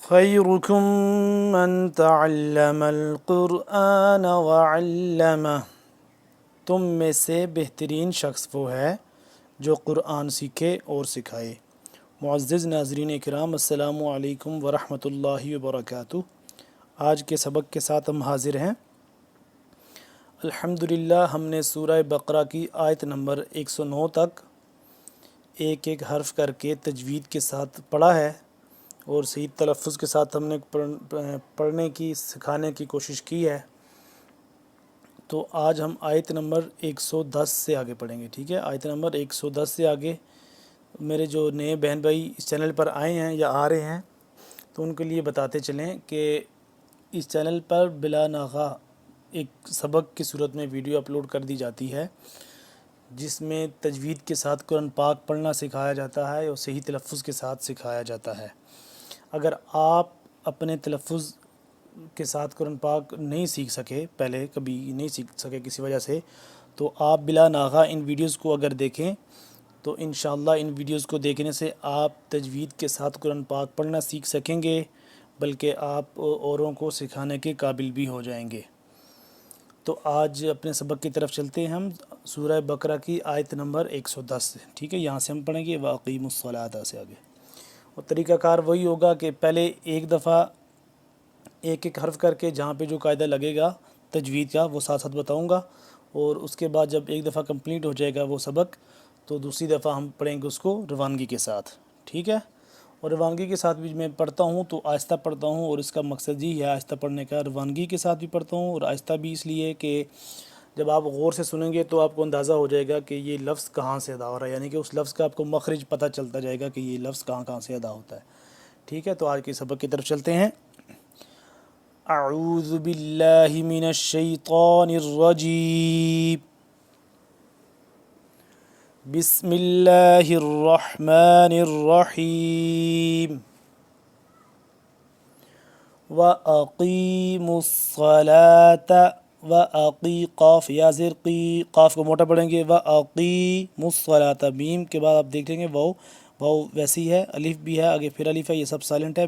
خیرکم من تعلم القرآن وعلمہ، تم میں سے بہترین شخص وہ ہے جو قرآن سیکھے اور سکھائے۔ معزز ناظرین کرام، السلام علیکم ورحمۃ اللہ وبرکاتہ۔ آج کے سبق کے ساتھ ہم حاضر ہیں۔ الحمدللہ ہم نے سورہ بقرہ کی آیت نمبر 109 تک ایک ایک حرف کر کے تجوید کے ساتھ پڑھا ہے اور صحیح تلفظ کے ساتھ ہم نے پڑھنے کی سکھانے کی کوشش کی ہے۔ تو آج ہم آیت نمبر 110 سے آگے پڑھیں گے، ٹھیک ہے؟ آیت نمبر 110 سے آگے میرے جو نئے بہن بھائی اس چینل پر آئے ہیں یا آ رہے ہیں تو ان کے لیے بتاتے چلیں کہ اس چینل پر بلا ناغہ ایک سبق کی صورت میں ویڈیو اپلوڈ کر دی جاتی ہے جس میں تجوید کے ساتھ قرآن پاک پڑھنا سکھایا جاتا ہے اور صحیح تلفظ کے ساتھ سکھایا جاتا ہے۔ اگر آپ اپنے تلفظ کے ساتھ قرآن پاک نہیں سیکھ سکے، پہلے کبھی نہیں سیکھ سکے کسی وجہ سے، تو آپ بلا ناغہ ان ویڈیوز کو اگر دیکھیں تو انشاءاللہ ان ویڈیوز کو دیکھنے سے آپ تجوید کے ساتھ قرآن پاک پڑھنا سیکھ سکیں گے، بلکہ آپ اوروں کو سکھانے کے قابل بھی ہو جائیں گے۔ تو آج اپنے سبق کی طرف چلتے ہیں ہم سورہ بقرہ کی آیت نمبر 110 سے، ٹھیک ہے؟ یہاں سے ہم پڑھیں گے وَأَقِیمُوا الصَّلَاةَ سے آگے، اور طریقہ کار وہی ہوگا کہ پہلے ایک دفعہ ایک ایک حرف کر کے جہاں پہ جو قاعدہ لگے گا تجوید کا وہ ساتھ ساتھ بتاؤں گا، اور اس کے بعد جب ایک دفعہ کمپلیٹ ہو جائے گا وہ سبق تو دوسری دفعہ ہم پڑھیں گے اس کو روانگی کے ساتھ، ٹھیک ہے؟ اور روانگی کے ساتھ بھی میں پڑھتا ہوں تو آہستہ پڑھتا ہوں، اور اس کا مقصد یہ ہے آہستہ پڑھنے کا۔ روانگی کے ساتھ بھی پڑھتا ہوں اور آہستہ بھی اس لیے کہ جب آپ غور سے سنیں گے تو آپ کو اندازہ ہو جائے گا کہ یہ لفظ کہاں سے ادا ہو رہا ہے، یعنی کہ اس لفظ کا آپ کو مخرج پتہ چلتا جائے گا کہ یہ لفظ کہاں کہاں سے ادا ہوتا ہے، ٹھیک ہے؟ تو آج کے سبق کی طرف چلتے ہیں۔ اعوذ باللہ من الشیطان الرجیم، بسم اللہ الرحمن الرحیم، وَأَقِیمُوا الصَّلَاةَ وَأَقِی قاف یا زیر قی، قاف کو موٹا پڑھیں گے، وَأَقِیمُوا الصَّلَاةَ، میم کے بعد آپ دیکھ لیں گے واو ویسی ہے، الف بھی ہے، آگے پھر الف ہے، یہ سب سائلنٹ ہے۔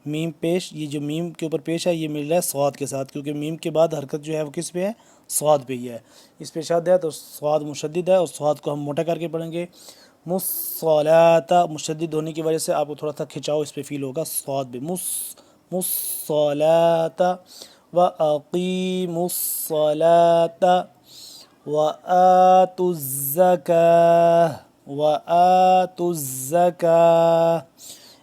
میم پیش، یہ جو میم کے اوپر پیش ہے یہ مل رہا ہے صاد کے ساتھ، کیونکہ میم کے بعد حرکت جو ہے وہ کس پہ ہے؟ صاد پہ ہی ہے، اس پہ شد ہے تو صاد مشدد ہے، اور صاد کو ہم موٹا کر کے پڑھیں گے۔ مصلاۃ، مشدد ہونے کی وجہ سے آپ کو تھوڑا سا کھچاؤ اس پہ فیل ہوگا صاد پہ، مصلاۃ وَأَقِیمُوا الصَّلَاةَ وَآتُوا الزَّکَاۃَ،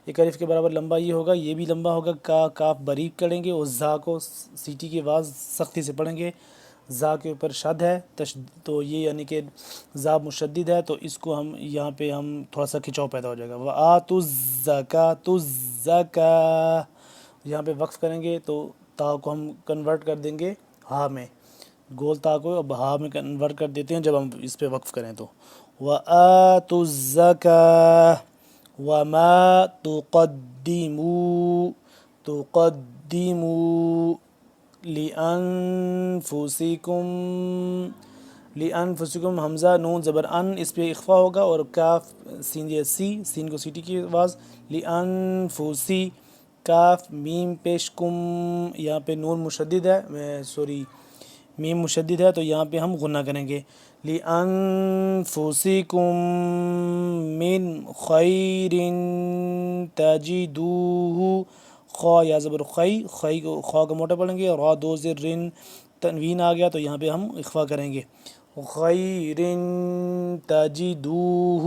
ایک الف کے برابر لمبا یہ ہوگا، یہ بھی لمبا ہوگا، کاف باریک کریں گے، اور زا کو سیٹی کی آواز سختی سے پڑھیں گے۔ زا کے اوپر شد ہے تو یہ یعنی کہ زا مشدد ہے تو اس کو ہم یہاں پہ ہم تھوڑا سا کھچاؤ پیدا ہو جائے گا۔ وَآتُوا الزَّکَاۃَ، یہاں پہ وقف کریں گے تو تا کو ہم کنورٹ کر دیں گے ہا میں، گول تا کو اب ہا میں کنورٹ کر دیتے ہیں جب ہم اس پہ وقف کریں تو۔ وَآتُوا الزَّکَاۃَ وَمَا تُقَدِّمُوا لِأَنفُسِکُم، حمزہ نون زبر ان، اس پہ اخفا ہوگا، اور کاف سین یا سین کو سیٹی کی آواز، لِأَنفُسی، کاف میم پیش کم، یہاں پہ نون مشدد ہے، میم مشدد ہے تو یہاں پہ ہم غنہ کریں گے۔ لِأَنفُسِکُم مِّن خَیْرٍ تَجِدُوهُ، خا یا زبر خی، خا کا موٹا پڑھیں گے، اور را دو زر رن، تنوین آ گیا تو یہاں پہ ہم اخفا کریں گے۔ خَیْرٍ تَجِدُوهُ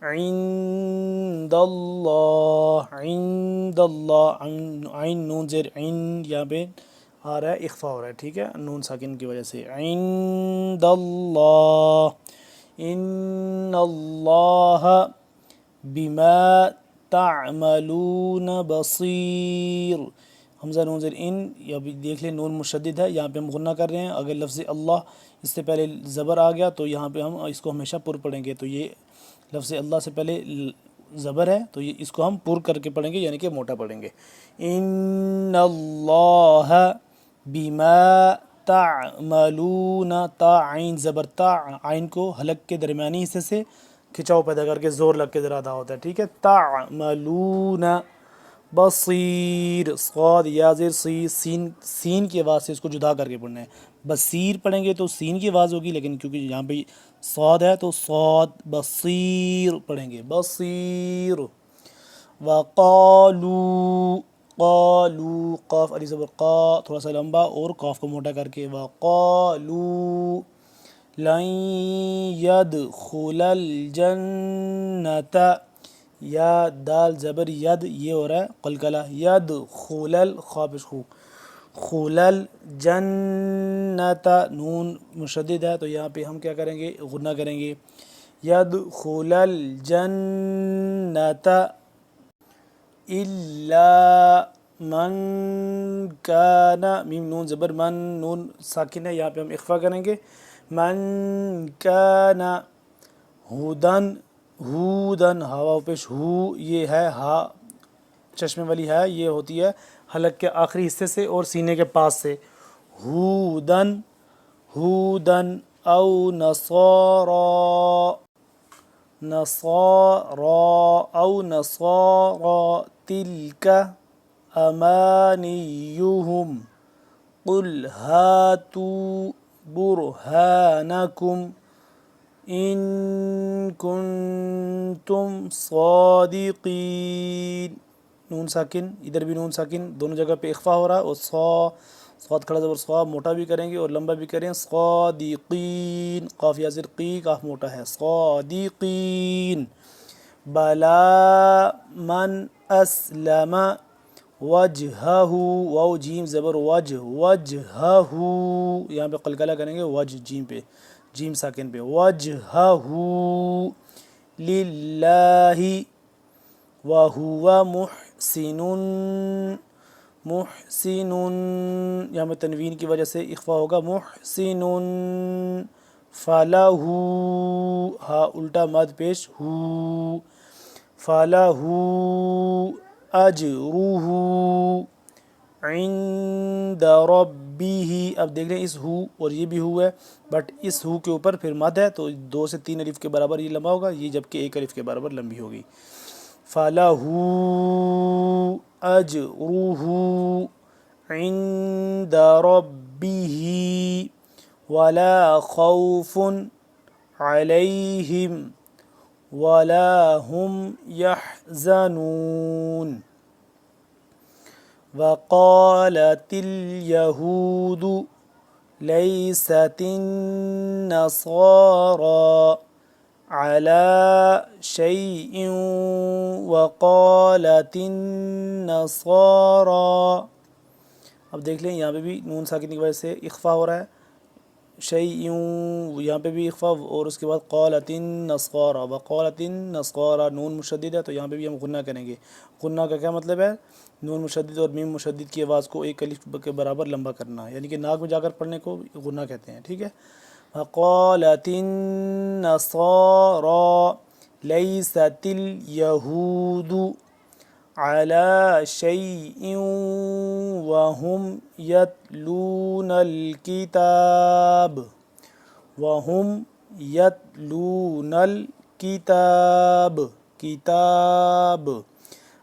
عِندَ اللہ، عِندَ اللہ، عین نون زیر عین یہاں پہ آ رہا ہے، اخفا ہو رہا ہے، ٹھیک ہے؟ نون ساکن کی وجہ سے۔ عند اللہ، ان اللہ بما تعملون بصیر، حمزہ نون زیر ان، یہ بھی دیکھ لیں نون مشدد ہے، یہاں پہ ہم غنہ کر رہے ہیں۔ اگر لفظ اللہ اس سے پہلے زبر آ گیا تو یہاں پہ ہم اس کو ہمیشہ پر پڑھیں گے، تو یہ لفظ اللہ سے پہلے زبر ہے تو یہ اس کو ہم پر کر کے پڑھیں گے، یعنی کہ موٹا پڑھیں گے۔ ان اللہ بما تعملون، تا عین زبر تا، عین کو حلق کے درمیانی حصے سے کھچاؤ پیدا کر کے زور لگ کے ذرا ادا ہوتا ہے، ٹھیک ہے۔ تعملون بصیر، صاد یا زیر سی، سین کی آواز سے اس کو جدا کر کے پڑھنا ہے۔ بصیر پڑھیں گے تو سین کی آواز ہوگی، لیکن کیونکہ یہاں پہ صاد ہے تو صاد بصیر پڑھیں گے، بصیر۔ وقالو، قالو، قاف علی زبر قا تھوڑا سا لمبا اور قاف کو موٹا کر کے، وقالو لن يدخل الجنت، یا دال زبر ید یہ ہو رہا ہے قلقلہ، يدخل خابش خو، خلل جنت نون مشدد ہے تو یہاں پہ ہم کیا کریں گے، غنہ کریں گے، يدخل الجنت الا من کان، میم نون زبر من، نون ساکن ہے یہاں پہ ہم اخفا کریں گے، من کان ہودن، ہودن ہوا پیش ہو، یہ ہے ہا چشمے والی ہے، یہ ہوتی ہے حلق کے آخری حصے سے اور سینے کے پاس سے، ہودن، ہودن او نصارا، نصارا او نصارا تلک امانیہم قل هاتوا برهانکم ان کنتم صادقین، نون ساکن، ادھر بھی نون ساکن، دونوں جگہ پہ اخفا ہو رہا ہے، اور صاد کھڑا زبر صا موٹا بھی کریں گے اور لمبا بھی کریں، صادقین، قاف یا زر قی، قاف موٹا ہے، صادقین۔ بلا من اسلم وجہہ، واو جیم زبر وجہ، وجہہ یہاں پہ قلقلہ کریں گے، وجہ جیم پہ، جیم ساکن پہ، وجہہ للہ وہو محسن، محسن یہاں پہ تنوین کی وجہ سے اخفا ہوگا، محسن فلہ، ہا الٹا مد پیش ہو، فلہ اجرہ عند ربہ، اب دیکھ لیں اس ہو اور یہ بھی ہو ہے، بٹ اس ہو کے اوپر پھر مد ہے تو 2 سے 3 الف کے برابر یہ لمبا ہوگا، یہ جبکہ 1 الف کے برابر لمبی ہوگی، فَلَهُ أَجْرُهُ عِنْدَ رَبِّهِ وَلَا خَوْفٌ عَلَيْهِمْ وَلَا هُمْ يَحْزَنُونَ۔ وَقَالَتِ الْيَهُودُ لَيْسَتِ النَّصَارَى عَلَى شَيْءٍ وَقَالَتِ النَّصَارَى، اب دیکھ لیں یہاں پہ بھی نون ساکن کی وجہ سے اخفا ہو رہا ہے، شیء یہاں پہ بھی اخفا، اور اس کے بعد قالت النصارى، وقالت النصارى نون مشدد ہے تو یہاں پہ بھی ہم غنہ کریں گے۔ غنہ کا کیا مطلب ہے، نون مشدد اور میم مشدد کی آواز کو 1 الف کے برابر لمبا کرنا، یعنی کہ ناک میں جا کر پڑھنے کو غنہ کہتے ہیں، ٹھیک ہے۔ وقالت النصارى ليست اليهود على شيء وهم يتلون الكتاب، وهم يتلون الكتاب، کتاب،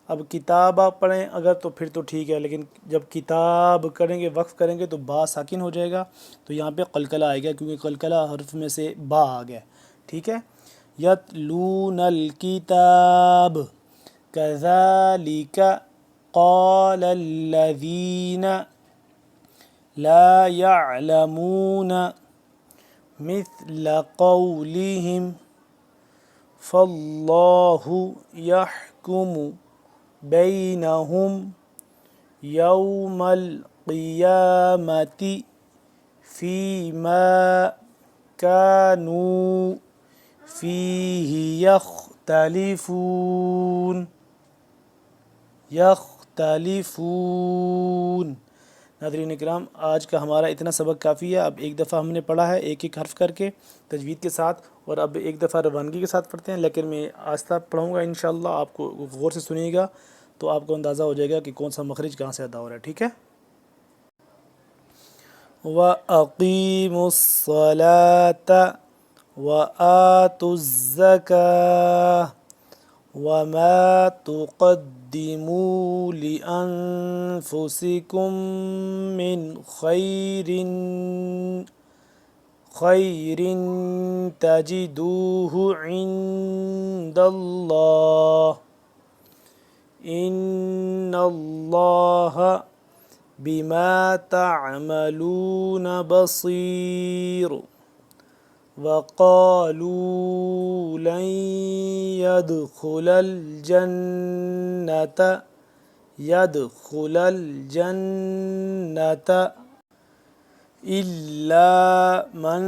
اب کتاب آپ پڑھیں اگر تو پھر تو ٹھیک ہے، لیکن جب کتاب کریں گے وقف کریں گے تو با ساکن ہو جائے گا، تو یہاں پہ قلقلہ آئے گا کیونکہ قلقلہ حرف میں سے با آ گیا، ٹھیک ہے۔ یتلون الکتاب کذالک قال الذین لا يعلمون مثل قولهم فاللہ یحکم بینہم یوم القیامۃ فیما کانوا فیہ یختلفون، یختلفون۔ ناظرین اکرام، آج کا ہمارا اتنا سبق کافی ہے، اب ایک دفعہ ہم نے پڑھا ہے ایک ایک حرف کر کے تجوید کے ساتھ، اور اب ایک دفعہ روانگی کے ساتھ پڑھتے ہیں، لیکن میں آہستہ پڑھوں گا انشاءاللہ، آپ کو غور سے سنیے گا تو آپ کو اندازہ ہو جائے گا کہ کون سا مخرج کہاں سے ادا ہو رہا ہے، ٹھیک ہے۔ وَأَقِیمُوا الصَّلَاةَ وآتوا الزكاة وما تقدموا لأنفسكم من خير تجدوه عند الله إن الله بما تعملون بصير وقالوا لن يدخل الجنة إلا من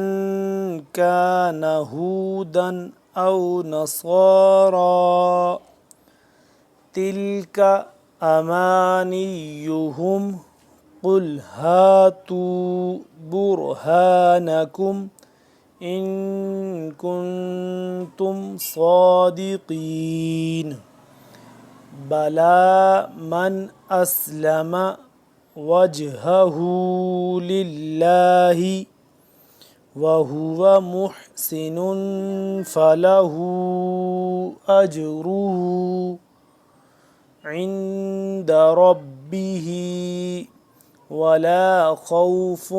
كان هودا أو نصارى تلك أمانيهم قل هاتوا برهانكم إن كنتم صادقين بلى من أسلم وجهه لله وهو محسن فله أجره عند ربه ولا خوف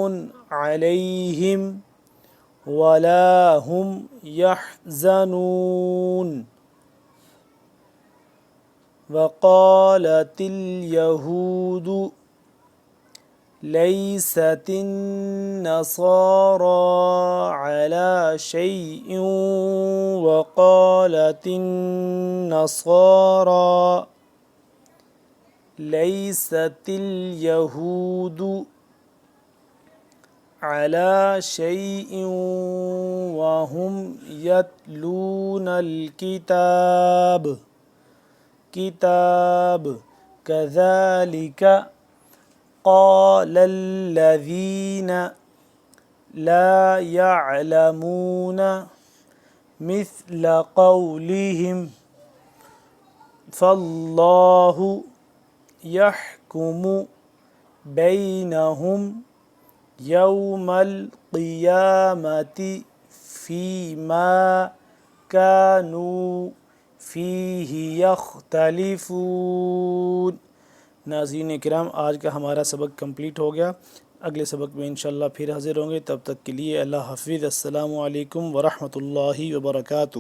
عليهم ولا هم يحزنون وقالت اليهود ليست النصارى على شيء وقالت النصارى ليست اليهود على شيء وهم يتلون الكتاب كذلك قال الذين لا يعلمون مثل قولهم فالله يحكم بينهم يوم القيامة فيما كانوا فيه يختلفون۔ ناظرین کرام، آج کا ہمارا سبق کمپلیٹ ہو گیا۔ اگلے سبق میں انشاءاللہ پھر حاضر ہوں گے، تب تک کے لیے اللہ حافظ۔ السلام علیکم ورحمۃ اللہ وبرکاتہ۔